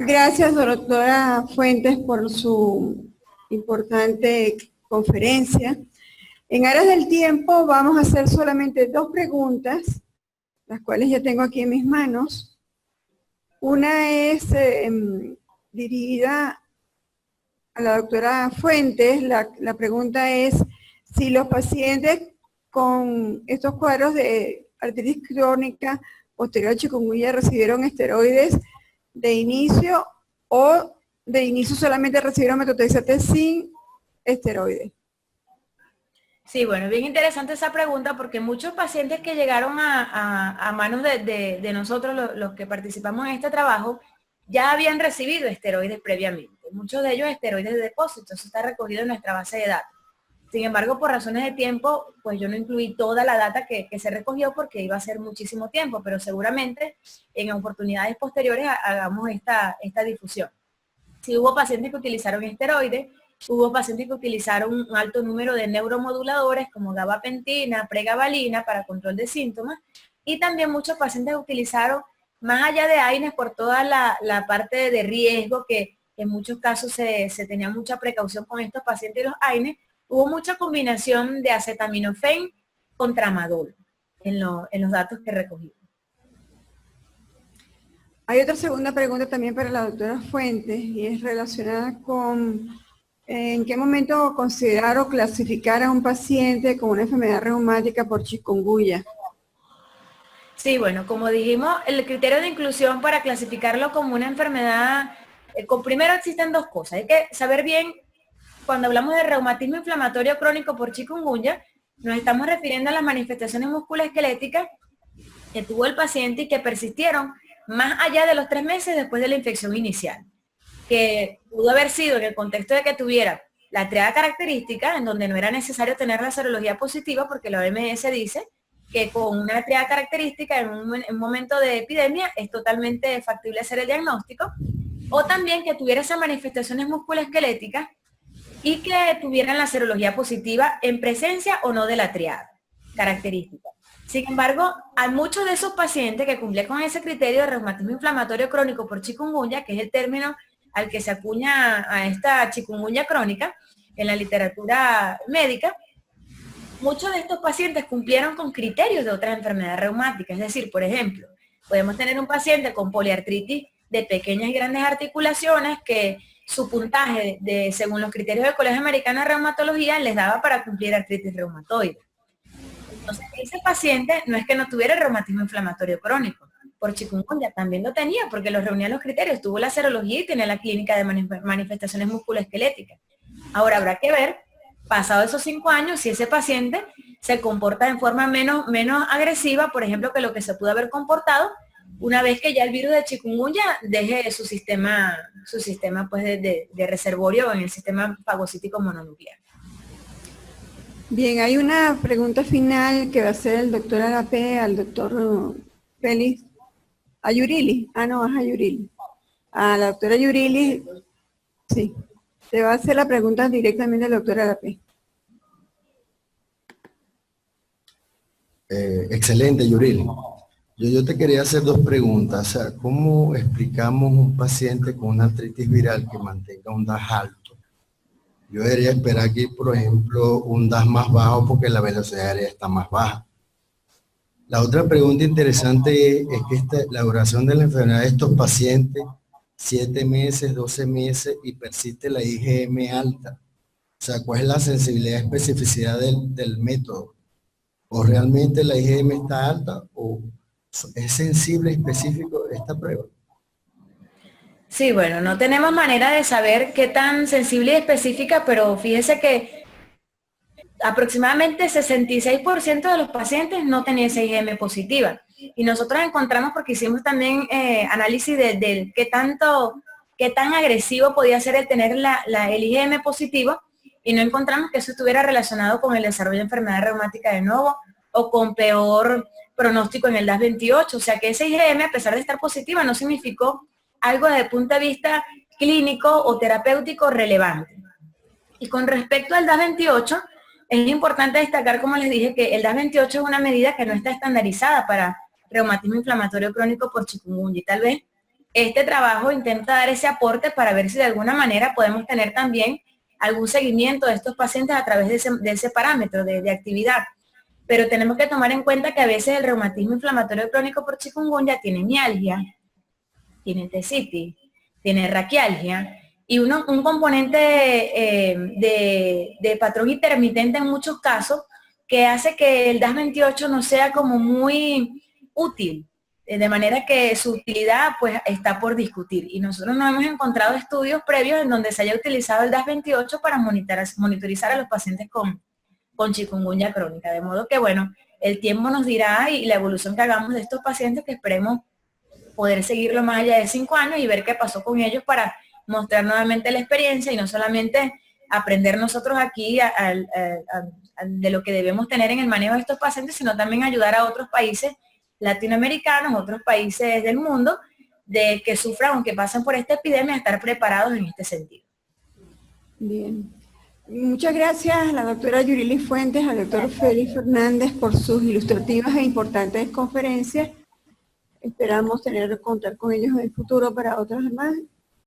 Gracias, doctora Fuentes, por su importante conferencia. En aras del tiempo vamos a hacer solamente dos preguntas, las cuales ya tengo aquí en mis manos. Una es dirigida a la doctora Fuentes. La pregunta es si los pacientes con estos cuadros de artritis crónica posterior a chikungunya recibieron esteroides de inicio o de inicio solamente recibieron metotrexate sin esteroides. Sí, bueno, bien interesante esa pregunta porque muchos pacientes que llegaron a manos de nosotros, los que participamos en este trabajo, ya habían recibido esteroides previamente. Muchos de ellos esteroides de depósito, eso está recogido en nuestra base de datos. Sin embargo, por razones de tiempo, pues yo no incluí toda la data que se recogió porque iba a ser muchísimo tiempo, pero seguramente en oportunidades posteriores hagamos esta difusión. Si hubo pacientes que utilizaron esteroides, hubo pacientes que utilizaron un alto número de neuromoduladores como gabapentina, pregabalina para control de síntomas, y también muchos pacientes utilizaron, más allá de AINES, por toda la parte de riesgo, que en muchos casos se tenía mucha precaución con estos pacientes y los AINES, hubo mucha combinación de acetaminofén con tramadol en los datos que recogimos. Hay otra segunda pregunta también para la doctora Fuentes y es relacionada con en qué momento considerar o clasificar a un paciente con una enfermedad reumática por chikungunya. Sí, bueno, como dijimos, el criterio de inclusión para clasificarlo como una enfermedad, primero existen dos cosas. Hay que saber bien, cuando hablamos de reumatismo inflamatorio crónico por chikungunya, nos estamos refiriendo a las manifestaciones musculoesqueléticas que tuvo el paciente y que persistieron más allá de los 3 meses después de la infección inicial, que pudo haber sido en el contexto de que tuviera la triada característica, en donde no era necesario tener la serología positiva, porque la OMS dice que con una triada característica en un momento de epidemia es totalmente factible hacer el diagnóstico, o también que tuviera esas manifestaciones musculoesqueléticas y que tuvieran la serología positiva en presencia o no de la triada característica. Sin embargo, hay muchos de esos pacientes que cumplían con ese criterio de reumatismo inflamatorio crónico por chikungunya, que es el término al que se acuña a esta chikungunya crónica en la literatura médica. Muchos de estos pacientes cumplieron con criterios de otras enfermedades reumáticas. Es decir, por ejemplo, podemos tener un paciente con poliartritis de pequeñas y grandes articulaciones que su puntaje, según los criterios del Colegio Americano de Reumatología, les daba para cumplir artritis reumatoide. Entonces, ese paciente no es que no tuviera reumatismo inflamatorio crónico, por chikungunya también lo tenía, porque lo reunía los criterios, tuvo la serología y tenía la clínica de manifestaciones musculoesqueléticas. Ahora habrá que ver, pasado esos 5 años, si ese paciente se comporta en forma menos agresiva, por ejemplo, que lo que se pudo haber comportado una vez que ya el virus de chikungunya deje su sistema pues de reservorio en el sistema fagocítico mononuclear. Bien, hay una pregunta final que va a hacer el doctor Arapé al doctor Félix Ayurili. Ah, no, es Ayurili. A la doctora Ayurili, sí. Te va a hacer la pregunta directamente al doctor Arapé. Excelente, Yurili. Yo te quería hacer dos preguntas. O sea, ¿cómo explicamos un paciente con una artritis viral que mantenga un DAS alto? Yo debería esperar aquí, por ejemplo, un DAS más bajo porque la velocidad aérea está más baja. La otra pregunta interesante es que la duración de la enfermedad de estos pacientes, 7 meses, 12 meses, y persiste la IgM alta. O sea, ¿cuál es la sensibilidad y especificidad del método? ¿O realmente la IgM está alta o es sensible y específico esta prueba? Sí, bueno, no tenemos manera de saber qué tan sensible y específica, pero fíjese que aproximadamente 66% de los pacientes no tenían esa IgM positiva. Y nosotros encontramos, porque hicimos también análisis de qué tan agresivo podía ser el tener el IgM positivo, y no encontramos que eso estuviera relacionado con el desarrollo de enfermedad reumática de nuevo o con peor pronóstico en el DAS 28. O sea que ese IgM, a pesar de estar positiva, no significó algo desde el punto de vista clínico o terapéutico relevante. Y con respecto al DAS 28, es importante destacar, como les dije, que el DAS 28 es una medida que no está estandarizada para reumatismo inflamatorio crónico por chikungunya. Y tal vez este trabajo intenta dar ese aporte para ver si de alguna manera podemos tener también algún seguimiento de estos pacientes a través de ese parámetro de actividad. Pero tenemos que tomar en cuenta que a veces el reumatismo inflamatorio crónico por chikungunya tiene mialgia, tiene tesitis, tiene raquialgia, y un componente de patrón intermitente en muchos casos que hace que el DAS28 no sea como muy útil, de manera que su utilidad pues está por discutir. Y nosotros no hemos encontrado estudios previos en donde se haya utilizado el DAS28 para monitorizar a los pacientes con chikungunya crónica. De modo que, bueno, el tiempo nos dirá y la evolución que hagamos de estos pacientes, que esperemos poder seguirlo más allá de 5 años y ver qué pasó con ellos para mostrar nuevamente la experiencia y no solamente aprender nosotros aquí de lo que debemos tener en el manejo de estos pacientes, sino también ayudar a otros países latinoamericanos, otros países del mundo, de que sufran o que pasen por esta epidemia, a estar preparados en este sentido. Bien. Muchas gracias a la doctora Yurili Fuentes, al doctor Félix Fernández por sus ilustrativas e importantes conferencias. Esperamos contar con ellos en el futuro para otras más.